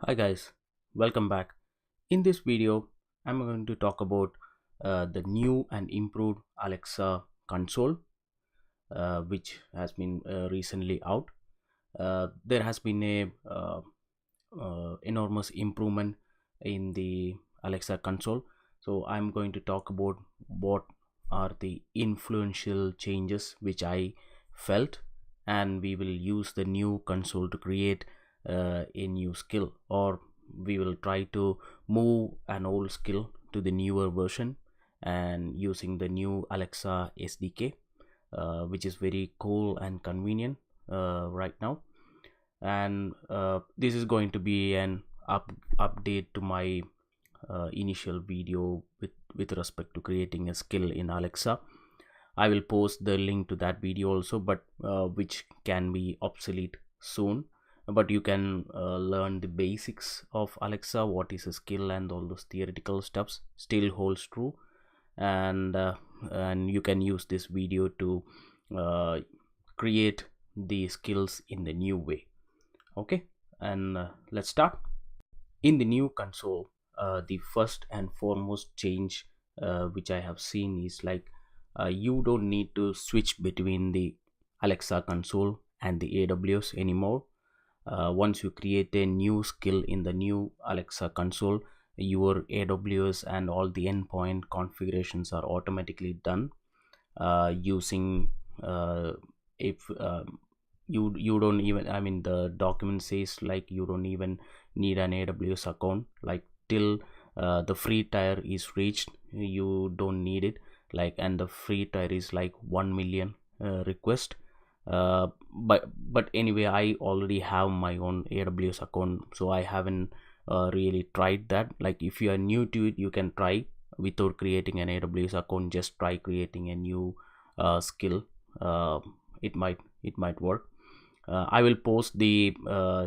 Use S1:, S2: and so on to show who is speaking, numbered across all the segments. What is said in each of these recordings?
S1: Hi guys, welcome back. In this video, I'm going to talk about the new and improved Alexa console, which has been recently out. There has been a enormous improvement in the Alexa console. So I'm going to talk about what are the influential changes which I felt, and we will use the new console to create a new skill, or we will try to move an old skill to the newer version and using the new Alexa SDK, which is very cool and convenient right now. And this is going to be an update to my initial video with respect to creating a skill in Alexa. I will post the link to that video also, but which can be obsolete soon. But you can learn the basics of Alexa, what is a skill, and all those theoretical stuffs still holds true. And you can use this video to uh, create the skills in the new way. Okay, and let's start. In the new console, the first and foremost change which I have seen is like you don't need to switch between the Alexa console and the AWS anymore. Once you create a new skill in the new Alexa console, your AWS and all the endpoint configurations are automatically done using if you don't even, I mean, the document says like you don't even need an AWS account, like till the free tier is reached you don't need it, like, and the free tier is like 1 million request. But anyway, I already have my own AWS account, so I haven't really tried that. Like, if you are new to it, you can try without creating an AWS account. Just try creating a new skill. It might work. I will post the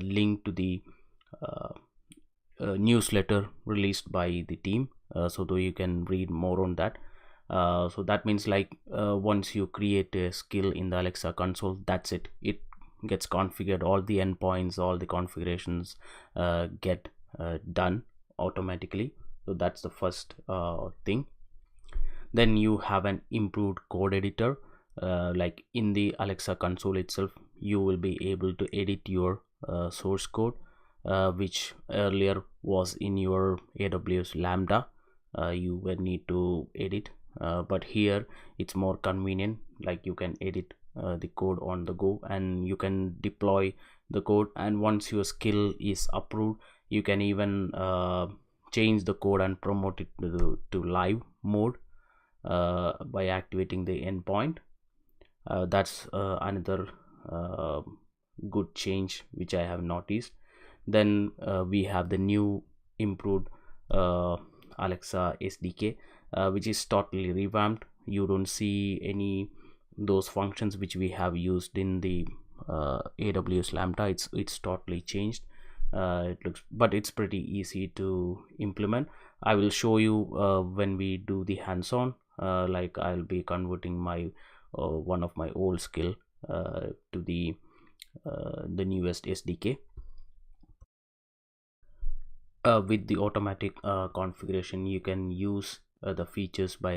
S1: link to the uh, newsletter released by the team, so that you can read more on that. So that means, like, once you create a skill in the Alexa console, that's it. It gets configured, all the endpoints, all the configurations get done automatically. So that's the first thing. Then you have an improved code editor. Like, in the Alexa console itself, you will be able to edit your source code, which earlier was in your AWS Lambda. You will need to edit, but here it's more convenient. Like, you can edit the code on the go, and you can deploy the code, and once your skill is approved, you can even change the code and promote it to live mode by activating the endpoint. That's another uh, good change which I have noticed. Then we have the new improved Alexa SDK, which is totally revamped. You don't see any those functions which we have used in the AWS Lambda. It's totally changed. It looks, but it's pretty easy to implement. I will show you when we do the hands-on. Like, I'll be converting my one of my old skill to the newest SDK. With the automatic configuration, you can use the features by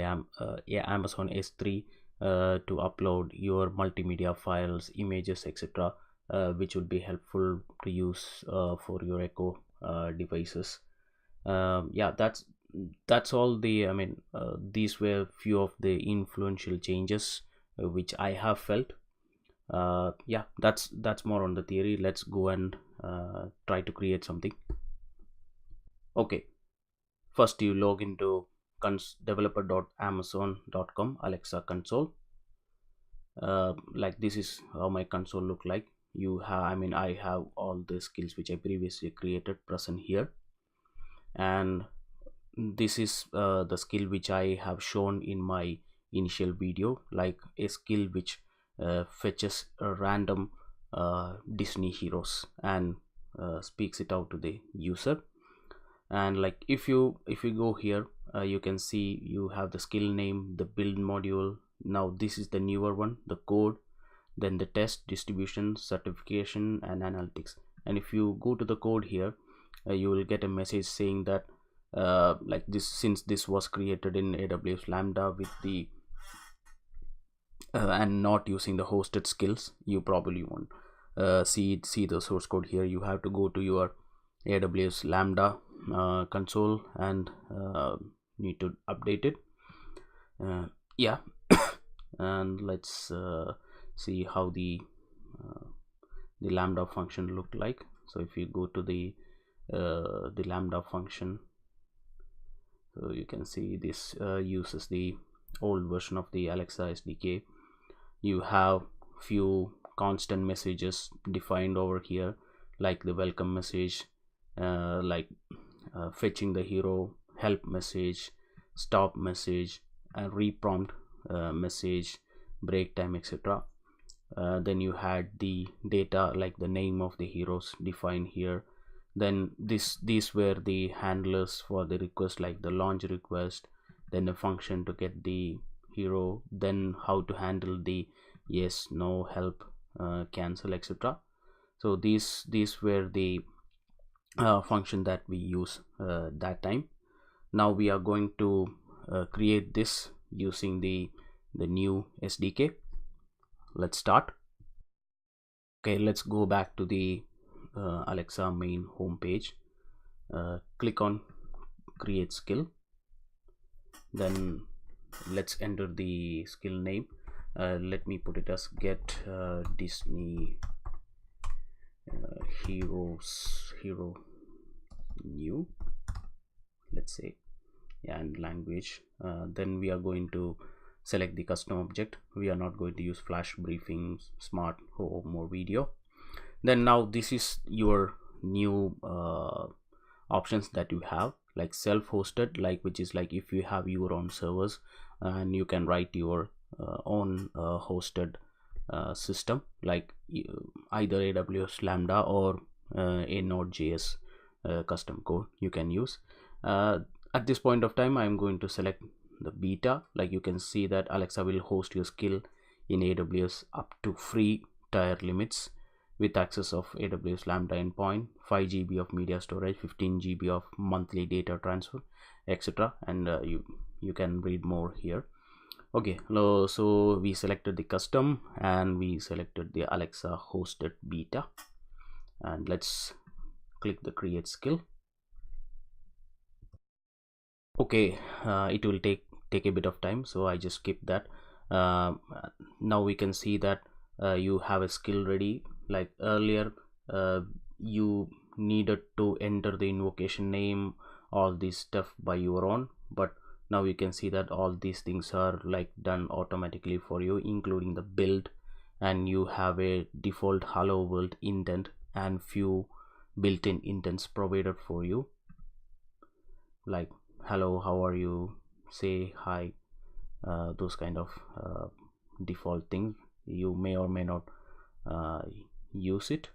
S1: yeah, Amazon S3 to upload your multimedia files, images, etc., which would be helpful to use for your Echo devices. Yeah, that's all the, I mean, these were few of the influential changes which I have felt. Yeah, that's more on the theory. Let's go and try to create something. Okay, first you log into developer.amazon.com Alexa console. Like, this is how my console look like. You have, I mean, I have all the skills which I previously created present here, and this is the skill which I have shown in my initial video, like a skill which fetches a random Disney heroes and speaks it out to the user. And like, if you go here, you can see you have the skill name, the build module. Now this is the newer one, the code, then the test, distribution, certification, and analytics. And if you go to the code here, you will get a message saying that like this, since this was created in AWS Lambda with the and not using the hosted skills, you probably won't see the source code here. You have to go to your AWS Lambda console and need to update it. Yeah. And let's see how the Lambda function look like. So if you go to the Lambda function, so you can see this uses the old version of the Alexa SDK. You have few constant messages defined over here, like the welcome message, like fetching the hero, help message, stop message, and reprompt message, break time, etc. Then you had the data, like the name of the heroes defined here. Then these were the handlers for the request, like the launch request, then the function to get the hero, then how to handle the yes, no, help, cancel, etc. So these were the function that we use that time. Now we are going to create this using the new SDK. Let's start. Okay, let's go back to the Alexa main homepage. Click on create skill, then let's enter the skill name. Let me put it as get Disney hero new, let's say. Yeah, and language. Then we are going to select the custom object. We are not going to use flash briefings, smart home, or video. Then now this is your new options that you have, like self-hosted, like which is like if you have your own servers and you can write your own hosted system, like either AWS Lambda or a Node.js custom code you can use. At this point of time, I'm going to select the beta. Like you can see that Alexa will host your skill in AWS up to free tier limits with access of AWS Lambda endpoint, 5 GB of media storage, 15 GB of monthly data transfer, etc. And you can read more here. Okay, so we selected the custom and we selected the Alexa hosted beta, and let's click the create skill. Okay, it will take a bit of time, so I just skip that. Now we can see that you have a skill ready. Like earlier, you needed to enter the invocation name, all this stuff by your own, but now you can see that all these things are like done automatically for you, including the build, and you have a default hello world intent and few built-in intents provided for you, like hello, how are you, say hi, those kind of default things. You may or may not use it.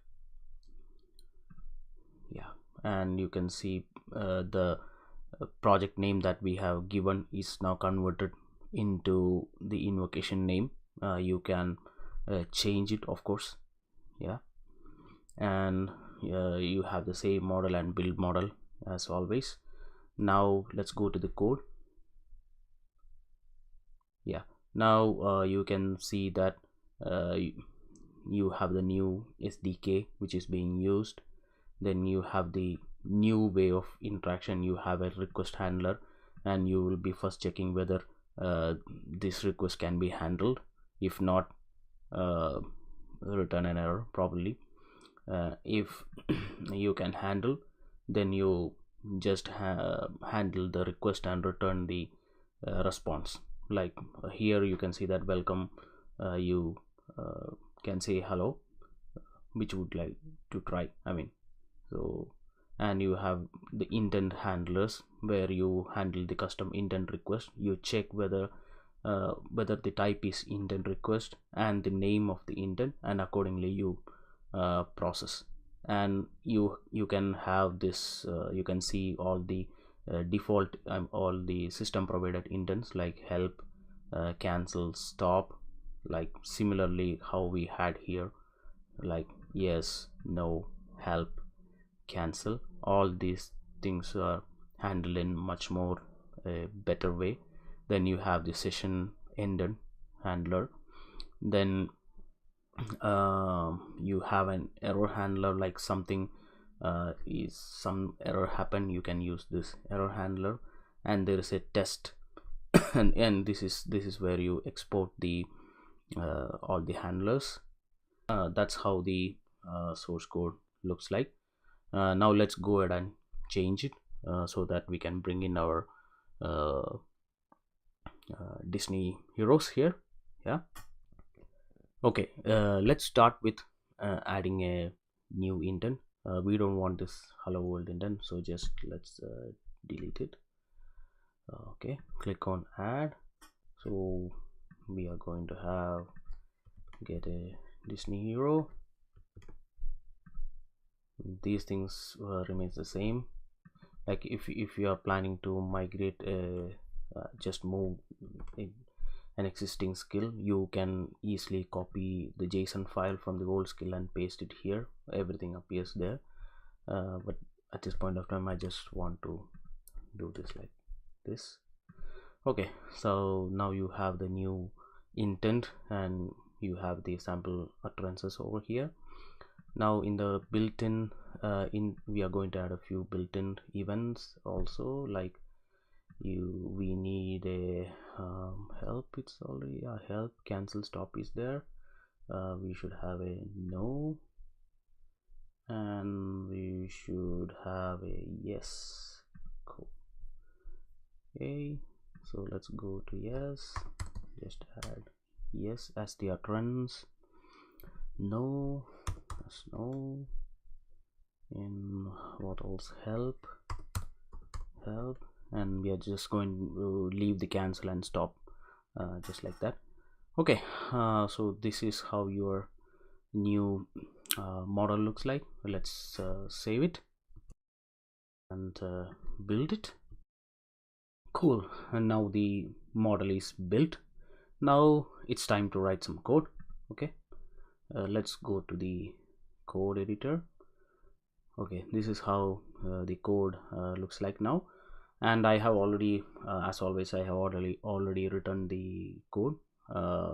S1: Yeah, and you can see the project name that we have given is now converted into the invocation name. You can change it, of course. Yeah, and you have the same model and build model as always. Now let's go to the code. Yeah, now you can see that you have the new SDK which is being used. Then you have the new way of interaction. You have a request handler, and you will be first checking whether this request can be handled. If not, return an error probably. If you can handle, then you just handle the request and return the response. Like here you can see that welcome, you can say hello, which would like to try, I mean. So, and you have the intent handlers where you handle the custom intent request. You check whether the type is intent request and the name of the intent, and accordingly you process. And you can have this you can see all the default all the system provided intents like help, cancel, stop, like similarly how we had here, like yes, no, help, cancel. All these things are handled in much more better way. Then you have the session ended handler. Then you have an error handler, like something is some error happen, you can use this error handler. And there is a test and this is where you export the all the handlers. That's how the source code looks like. Now let's go ahead and change it so that we can bring in our uh, Disney heroes here. Yeah, okay. Let's start with adding a new indent. We don't want this hello world indent, so just let's delete it. Okay, click on add. So we are going to have get a Disney hero. These things remains the same. Like if you are planning to migrate just move an existing skill, you can easily copy the JSON file from the old skill and paste it here. Everything appears there. But at this point of time I just want to do this like this. Okay, so now you have the new intent and you have the sample utterances over here. Now in the built-in we are going to add a few built-in events also, like we need a help. It's already a help, cancel, stop is there. We should have a no, and we should have a yes. Cool. Okay, so let's go to yes, just add yes as the utterance, no as no, and what else, help, and we are just going to leave the cancel and stop just like that. Okay, so this is how your new model looks like. Let's save it and build it. Cool, and now the model is built. Now it's time to write some code. Okay, let's go to the code editor. Okay, this is how the code looks like now, and I have already as always I have already written the code.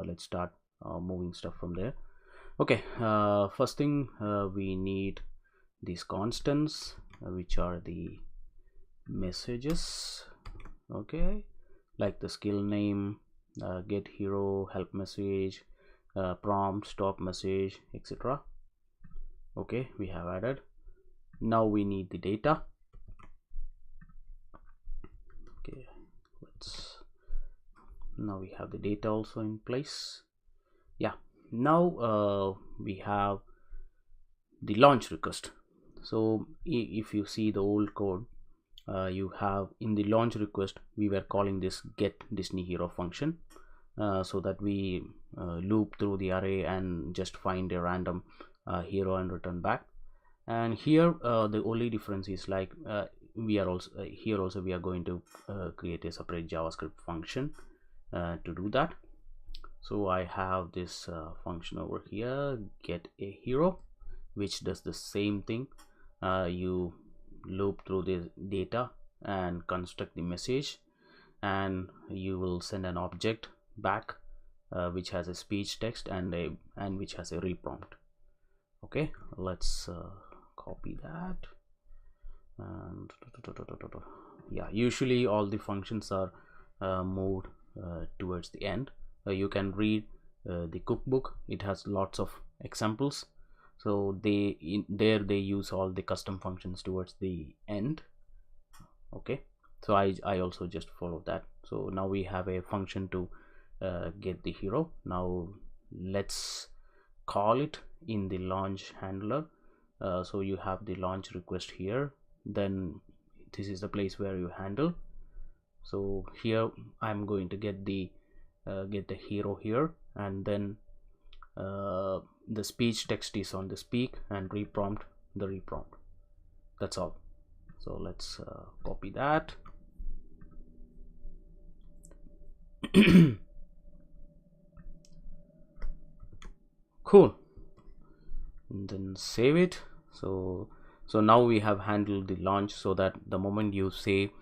S1: Let's start moving stuff from there. Okay, first thing we need these constants which are the messages. Okay, like the skill name, get hero, help message, prompt, stop message, etc. Okay, we have added. Now we need the data. Okay, now we have the data also in place. Yeah, now we have the launch request. So if you see the old code, you have in the launch request we were calling this get Disney hero function, so that we loop through the array and just find a random hero and return back. And here the only difference is like we are also here also we are going to create a separate JavaScript function to do that. So I have this function over here, get a hero, which does the same thing. You loop through the data and construct the message, and you will send an object back which has a speech text and which has a reprompt. Okay, let's copy that. And yeah, usually all the functions are moved towards the end. You can read the cookbook, it has lots of examples, so they use all the custom functions towards the end. Okay, so I also just follow that. So now we have a function to get the hero. Now let's call it in the launch handler. So you have the launch request here, then this is the place where you handle. So here I'm going to get the hero here, and then the speech text is on the speak and reprompt the reprompt. That's all. So let's copy that. Cool, and then save it. So So now we have handled the launch, so that the moment you say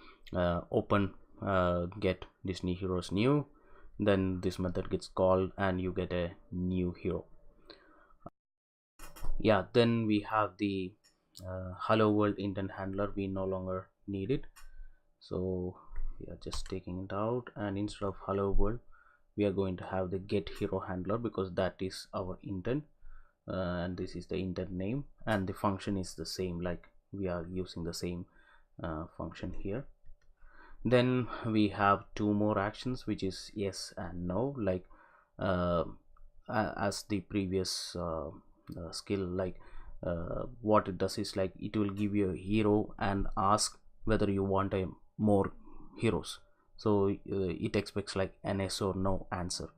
S1: open get Disney Heroes New, then this method gets called and you get a new hero. Yeah, then we have the hello world intent handler. We no longer need it, so we are just taking it out, and instead of hello world we are going to have the get hero handler, because that is our intent, and this is the intent name, and the function is the same, like we are using the same function here. Then we have two more actions, which is yes and no, like uh, as the previous skill, like what it does is, like, it will give you a hero and ask whether you want a more heroes. So it expects like an yes or no answer.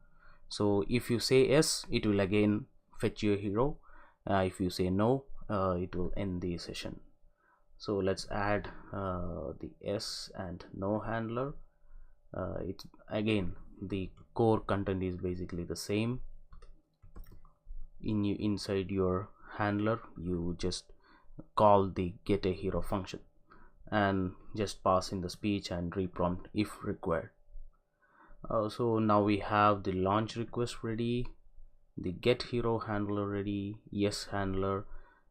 S1: So if you say yes, it will again fetch you a hero. If you say no, it will end the session. So let's add the yes and no handler. It's again, the core content is basically the same. Inside your handler, you just call the get a hero function and just pass in the speech and reprompt if required. So now we have the launch request ready, the get hero handler ready, yes handler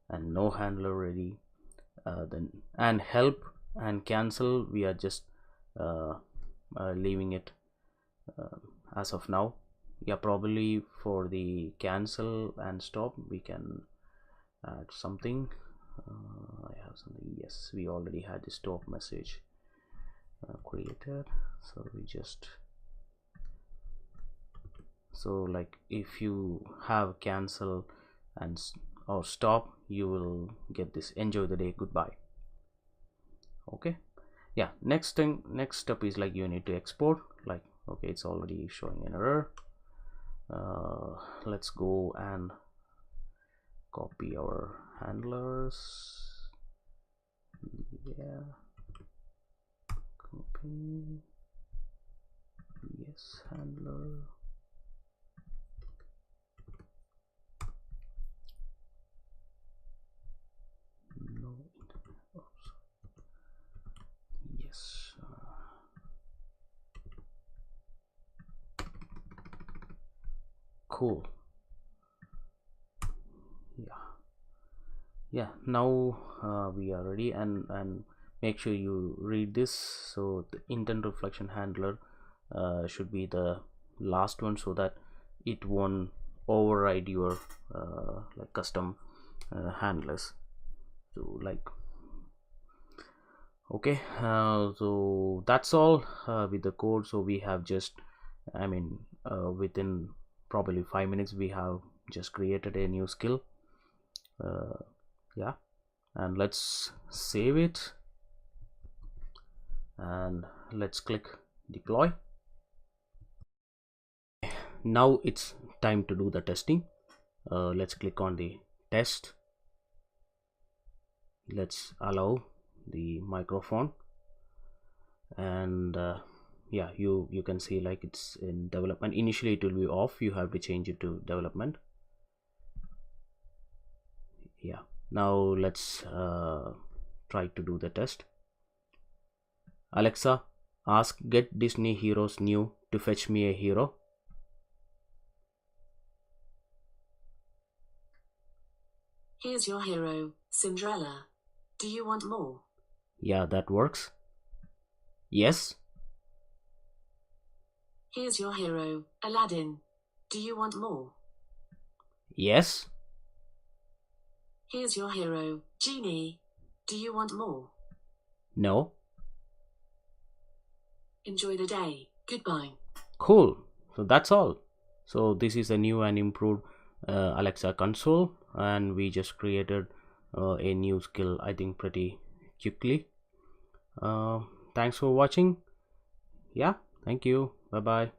S1: and no handler ready. Then and help and cancel, we are just leaving it as of now. Yeah, probably for the cancel and stop we can add something. I have something. Yes, we already had the stop message created, so we just, so like if you have cancel and or stop, you will get this enjoy the day, goodbye. Okay, yeah, next step is, like, you need to export. Like, okay, it's already showing an error. Let's go and copy our handlers. Yeah, copy, yes handler, no, oops, yes, cool. Yeah, now we are ready, and make sure you read this. So the intent reflection handler should be the last one, so that it won't override your like custom handlers. So, like, okay, so that's all with the code. So we have just, I mean, within probably 5 minutes we have just created a new skill. Yeah, and let's save it, and let's click deploy. Now it's time to do the testing. Let's click on the test. Let's allow the microphone, and yeah, you can see, like, it's in development. Initially it will be off, you have to change it to development. Yeah, now let's try to do the test. Alexa, ask get Disney Heroes New to fetch me a hero.
S2: Here's your hero, Cinderella. Do you want more?
S1: Yeah, that works. Yes.
S2: Here's your hero, Aladdin. Do you want more?
S1: Yes.
S2: Here's your hero, Genie. Do you want more?
S1: No.
S2: Enjoy the day. Goodbye.
S1: Cool. So that's all. So this is a new and improved Alexa console, and we just created a new skill, I think, pretty quickly. Thanks for watching. Yeah, thank you. Bye bye.